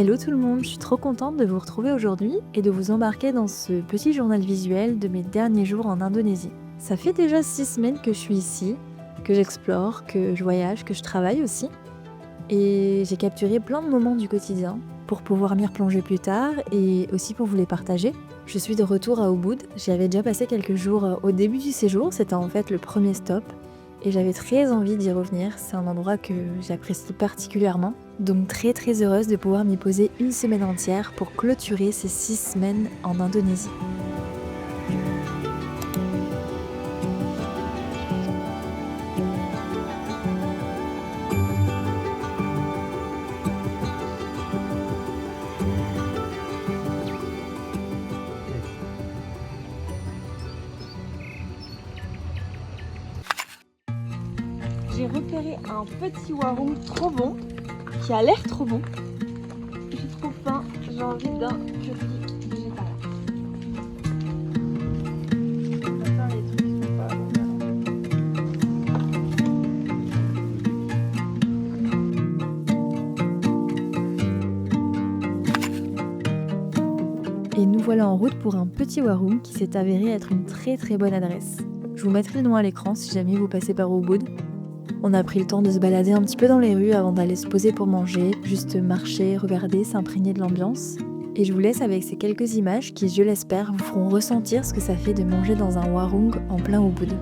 Hello tout le monde, je suis trop contente de vous retrouver aujourd'hui et de vous embarquer dans ce petit journal visuel de mes derniers jours en Indonésie. Ça fait déjà 6 semaines que je suis ici, que j'explore, que je voyage, que je travaille aussi. Et j'ai capturé plein de moments du quotidien pour pouvoir m'y replonger plus tard et aussi pour vous les partager. Je suis de retour à Ubud, j'y avais déjà passé quelques jours au début du séjour, c'était en fait le premier stop. Et j'avais très envie d'y revenir, c'est un endroit que j'apprécie particulièrement. Donc très heureuse de pouvoir m'y poser une semaine entière pour clôturer ces 6 semaines en Indonésie. J'ai repéré un petit warung trop bon, qui a l'air trop bon. J'ai trop faim, j'ai envie d'un petit végétal. Et nous voilà en route pour un petit warung qui s'est avéré être une très bonne adresse. Je vous mettrai le nom à l'écran si jamais vous passez par Ubud. On a pris le temps de se balader un petit peu dans les rues avant d'aller se poser pour manger, juste marcher, regarder, s'imprégner de l'ambiance. Et je vous laisse avec ces quelques images qui, je l'espère, vous feront ressentir ce que ça fait de manger dans un warung en plein Ubud.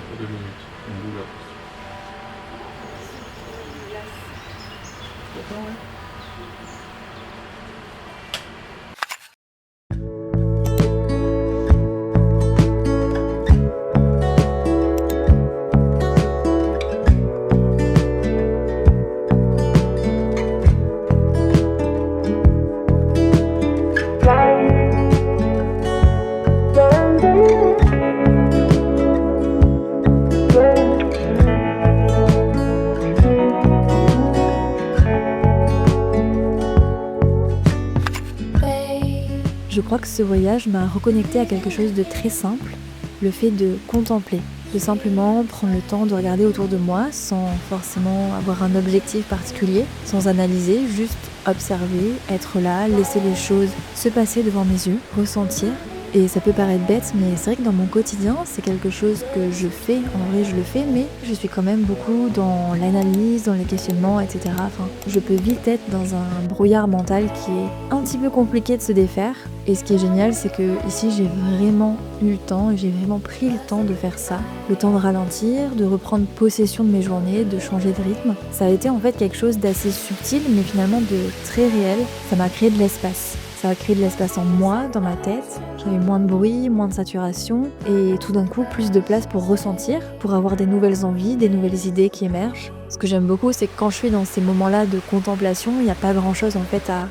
Pour 2 minutes, on boule. Je crois que ce voyage m'a reconnecté à quelque chose de très simple, le fait de contempler, de simplement prendre le temps de regarder autour de moi sans forcément avoir un objectif particulier, sans analyser, juste observer, être là, laisser les choses se passer devant mes yeux, ressentir. Et ça peut paraître bête, mais c'est vrai que dans mon quotidien, c'est quelque chose que je fais, en vrai je le fais, mais je suis quand même beaucoup dans l'analyse, dans les questionnements, etc. Enfin, je peux vite être dans un brouillard mental qui est un petit peu compliqué de se défaire. Et ce qui est génial, c'est que ici j'ai vraiment eu le temps et j'ai vraiment pris le temps de faire ça. Le temps de ralentir, de reprendre possession de mes journées, de changer de rythme. Ça a été en fait quelque chose d'assez subtil, mais finalement de très réel. Ça m'a créé de l'espace. Ça a créé de l'espace en moi, dans ma tête. J'avais moins de bruit, moins de saturation et tout d'un coup plus de place pour ressentir, pour avoir des nouvelles envies, des nouvelles idées qui émergent. Ce que j'aime beaucoup, c'est que quand je suis dans ces moments-là de contemplation, il n'y a pas grand-chose en fait à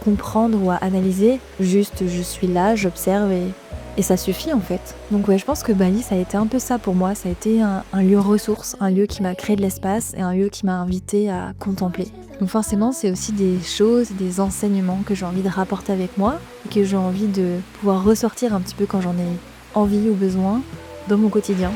comprendre ou à analyser. Juste je suis là, j'observe et ça suffit en fait. Donc ouais, je pense que Bali ça a été un peu ça pour moi. Ça a été un lieu ressource, un lieu qui m'a créé de l'espace et un lieu qui m'a invité à contempler. Donc forcément, c'est aussi des choses, des enseignements que j'ai envie de rapporter avec moi et que j'ai envie de pouvoir ressortir un petit peu quand j'en ai envie ou besoin dans mon quotidien.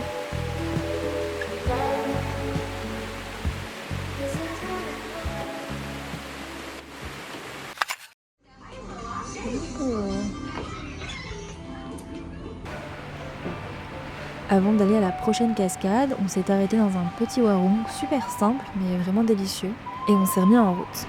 Avant d'aller à la prochaine cascade, on s'est arrêté dans un petit warung super simple mais vraiment délicieux et on s'est remis en route.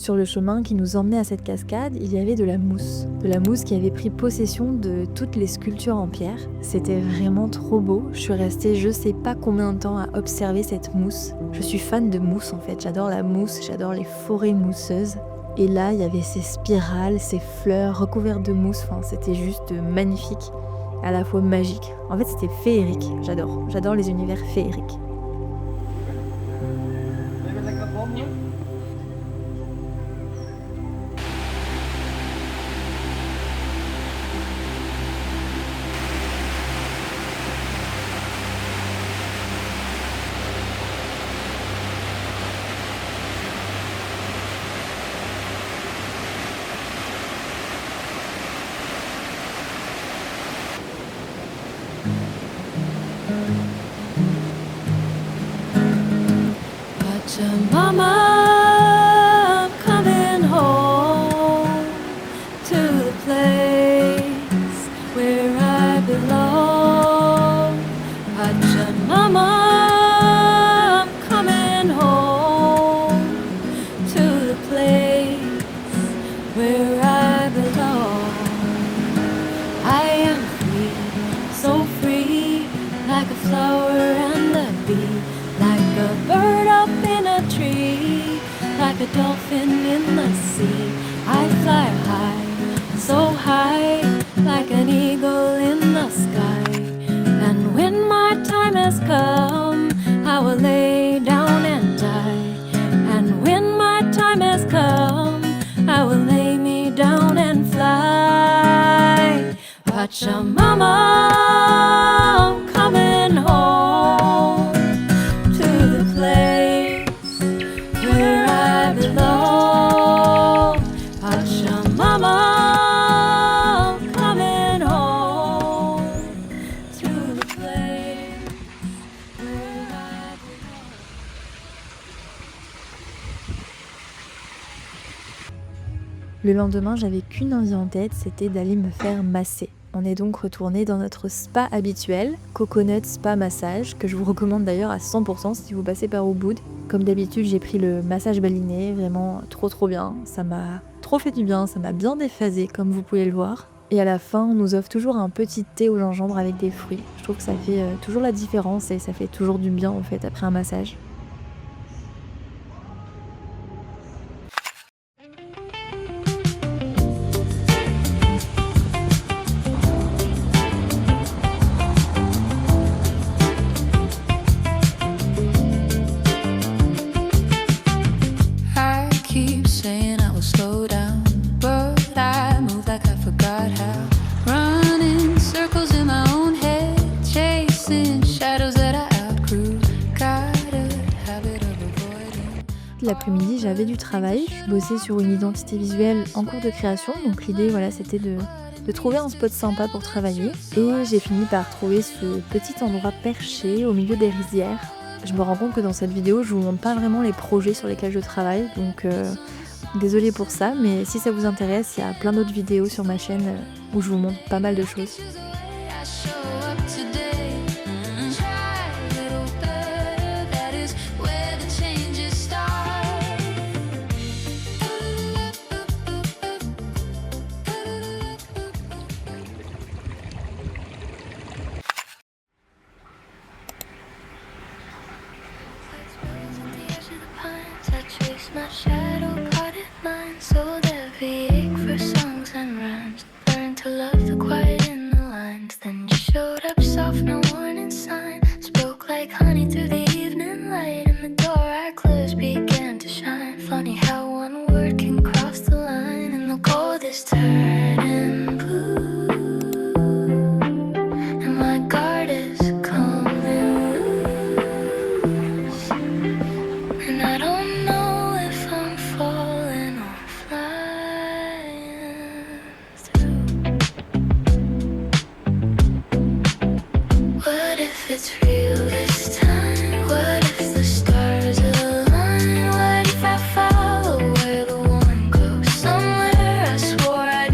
Sur le chemin qui nous emmenait à cette cascade, il y avait de la mousse. De la mousse qui avait pris possession de toutes les sculptures en pierre. C'était vraiment trop beau. Je suis restée je sais pas combien de temps à observer cette mousse. Je suis fan de mousse en fait. J'adore la mousse, j'adore les forêts mousseuses. Et là, il y avait ces spirales, ces fleurs recouvertes de mousse. Enfin, c'était juste magnifique, à la fois magique. En fait, c'était féerique. J'adore les univers féeriques. Mama, I'm coming home to the place where I belong. Pachamama, I'm coming home to the place where I belong. I am free, so free, like a flower and a bee, like a bird up in a tree, like a dolphin in the sea. I fly high, so high, like an eagle in the sky. And when my time has come, I will lay down and die. And when my time has come, I will lay me down and fly. Pachamama, I'm coming home to the place where I belong. Pachamama, I'm coming home to the place where I belong. Le lendemain, j'avais qu'une envie en tête, c'était d'aller me faire masser. On est donc retourné dans notre spa habituel, Coconut Spa Massage, que je vous recommande d'ailleurs à 100% si vous passez par Ubud. Comme d'habitude, j'ai pris le massage baliné, vraiment trop bien. Ça m'a trop fait du bien, ça m'a bien déphasé comme vous pouvez le voir. Et à la fin, on nous offre toujours un petit thé au gingembre avec des fruits. Je trouve que ça fait toujours la différence et ça fait toujours du bien en fait après un massage. I keep saying I will slow down, but I move like I forgot how. Running circles in my own head, chasing shadows that I outgrew. Got a habit of avoiding. L'après-midi, j'avais du travail. Je bossais sur une identité visuelle en cours de création, donc l'idée voilà, c'était de trouver un spot sympa pour travailler. Et j'ai fini par trouver ce petit endroit perché au milieu des rizières. Je me rends compte que dans cette vidéo, je vous montre pas vraiment les projets sur lesquels je travaille, donc désolée pour ça, mais si ça vous intéresse, il y a plein d'autres vidéos sur ma chaîne où je vous montre pas mal de choses. I show up today, try a little better. That is where the changes start. I chase my shadow, caught in lines, so there'll be ache for songs and rhymes. Learn to love the quiet in the lines. Then you showed up soft, no warning sign. Spoke like honey through the evening light. And the door I closed began to shine. Funny how one word can cross the line. And the gold is turning blue, and my guard is coming loose. And I don't know if I'm falling or flying through. What if it's real this time? What if the stars align? What if I follow where the one goes? Somewhere I swore I'd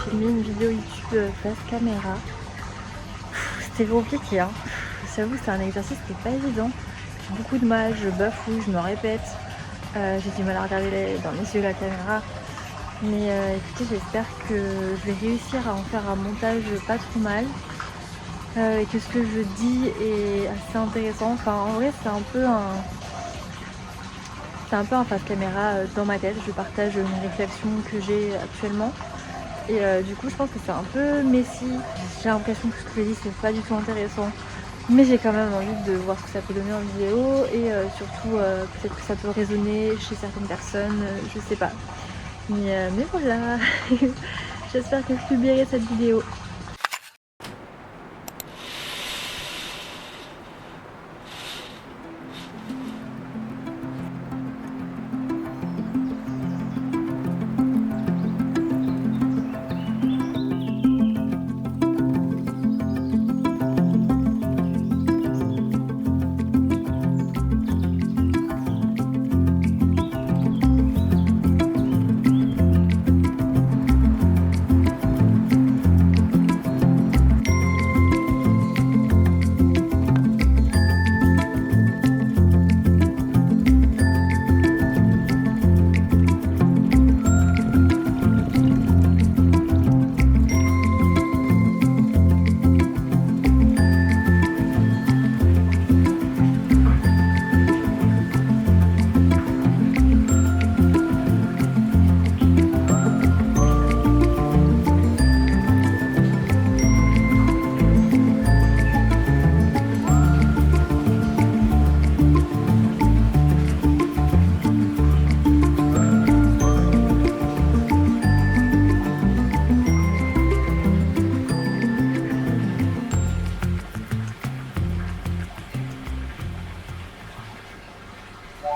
filmer une vidéo YouTube face caméra. C'était compliqué, hein. J'avoue, c'est un exercice qui n'est pas évident. J'ai beaucoup de mal, je bafouille, je me répète. J'ai du mal à regarder dans les yeux la caméra. Mais écoutez, j'espère que je vais réussir à en faire un montage pas trop mal. Et que ce que je dis est assez intéressant. Enfin, en vrai, c'est un peu un face caméra dans ma tête. Je partage mes réflexions que j'ai actuellement. Et du coup, je pense que c'est un peu messy. J'ai l'impression que ce que je dis, c'est pas du tout intéressant. Mais j'ai quand même envie de voir ce que ça peut donner en vidéo. Et surtout, peut-être que ça peut résonner chez certaines personnes. Je sais pas. Mais voilà. J'espère que je publierai cette vidéo.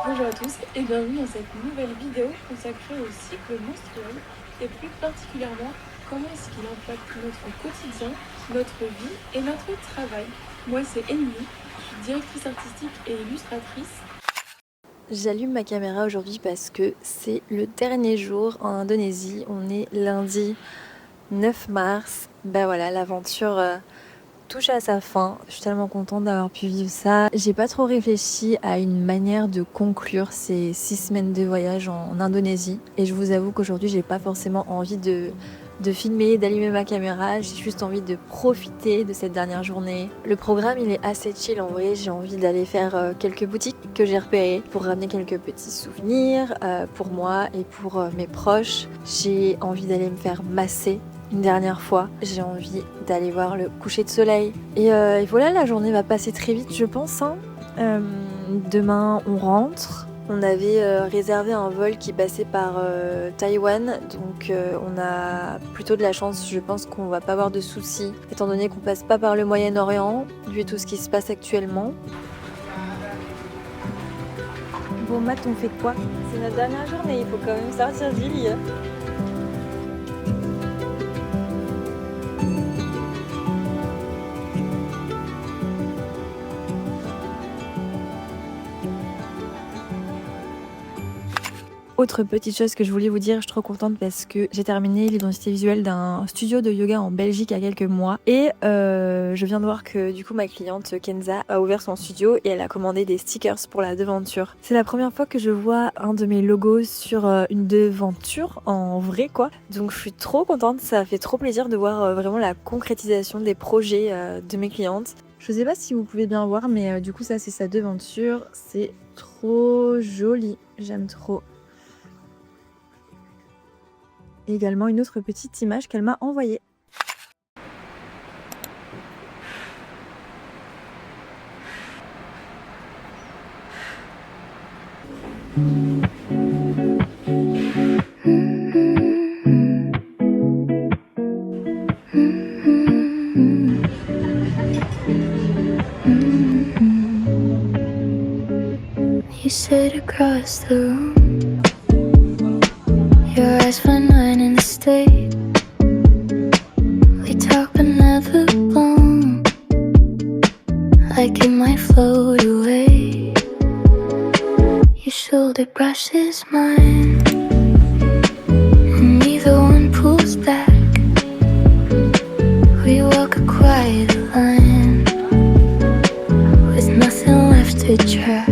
Bonjour à tous et bienvenue dans cette nouvelle vidéo consacrée au cycle menstruel et plus particulièrement comment est-ce qu'il impacte notre quotidien, notre vie et notre travail. Moi c'est Emily, je suis directrice artistique et illustratrice. J'allume ma caméra aujourd'hui parce que c'est le dernier jour en Indonésie. On est lundi 9 mars. Ben voilà, l'aventure touche à sa fin. Je suis tellement contente d'avoir pu vivre ça. J'ai pas trop réfléchi à une manière de conclure ces 6 semaines de voyage en Indonésie. Et je vous avoue qu'aujourd'hui, j'ai pas forcément envie de filmer, d'allumer ma caméra. J'ai juste envie de profiter de cette dernière journée. Le programme, il est assez chill en vrai. J'ai envie d'aller faire quelques boutiques que j'ai repérées pour ramener quelques petits souvenirs pour moi et pour mes proches. J'ai envie d'aller me faire masser une dernière fois. J'ai envie d'aller voir le coucher de soleil. Et voilà, la journée va passer très vite, je pense. Demain, on rentre. On avait réservé un vol qui passait par Taïwan, donc on a plutôt de la chance. Je pense qu'on va pas avoir de soucis, étant donné qu'on passe pas par le Moyen-Orient, vu tout ce qui se passe actuellement. Bon, Matt, on fait quoi? C'est notre dernière journée, il faut quand même sortir du lit. Autre petite chose que je voulais vous dire, je suis trop contente parce que j'ai terminé l'identité visuelle d'un studio de yoga en Belgique il y a quelques mois et je viens de voir que du coup ma cliente Kenza a ouvert son studio et elle a commandé des stickers pour la devanture. C'est la première fois que je vois un de mes logos sur une devanture en vrai quoi, donc je suis trop contente, ça fait trop plaisir de voir vraiment la concrétisation des projets de mes clientes. Je sais pas si vous pouvez bien voir mais du coup ça c'est sa devanture, c'est trop joli, j'aime trop. Et également une autre petite image qu'elle m'a envoyée. You sit across the room. Your eyes find mine in a state. We talk but never bloom. Like it might float away. Your shoulder brushes mine, and neither one pulls back. to track.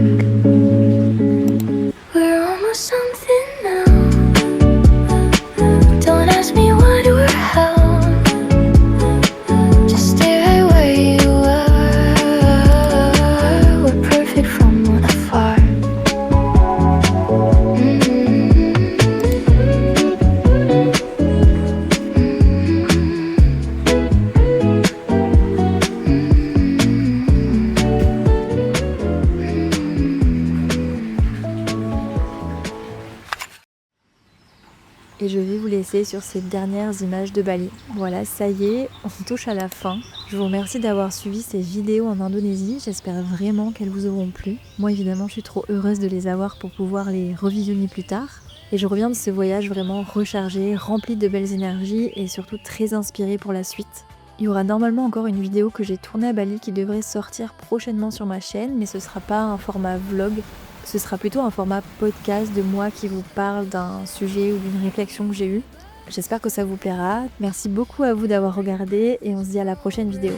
We're almost something now. Don't ask me what or how. Just stay right where you are. We're perfect from afar. Et je vais vous laisser sur ces dernières images de Bali. Voilà, ça y est, on touche à la fin. Je vous remercie d'avoir suivi ces vidéos en Indonésie. J'espère vraiment qu'elles vous auront plu. Moi, évidemment, je suis trop heureuse de les avoir pour pouvoir les revisionner plus tard. Et je reviens de ce voyage vraiment rechargé, rempli de belles énergies et surtout très inspirée pour la suite. Il y aura normalement encore une vidéo que j'ai tournée à Bali qui devrait sortir prochainement sur ma chaîne, mais ce sera pas un format vlog. Ce sera plutôt un format podcast de moi qui vous parle d'un sujet ou d'une réflexion que j'ai eue. J'espère que ça vous plaira. Merci beaucoup à vous d'avoir regardé et on se dit à la prochaine vidéo.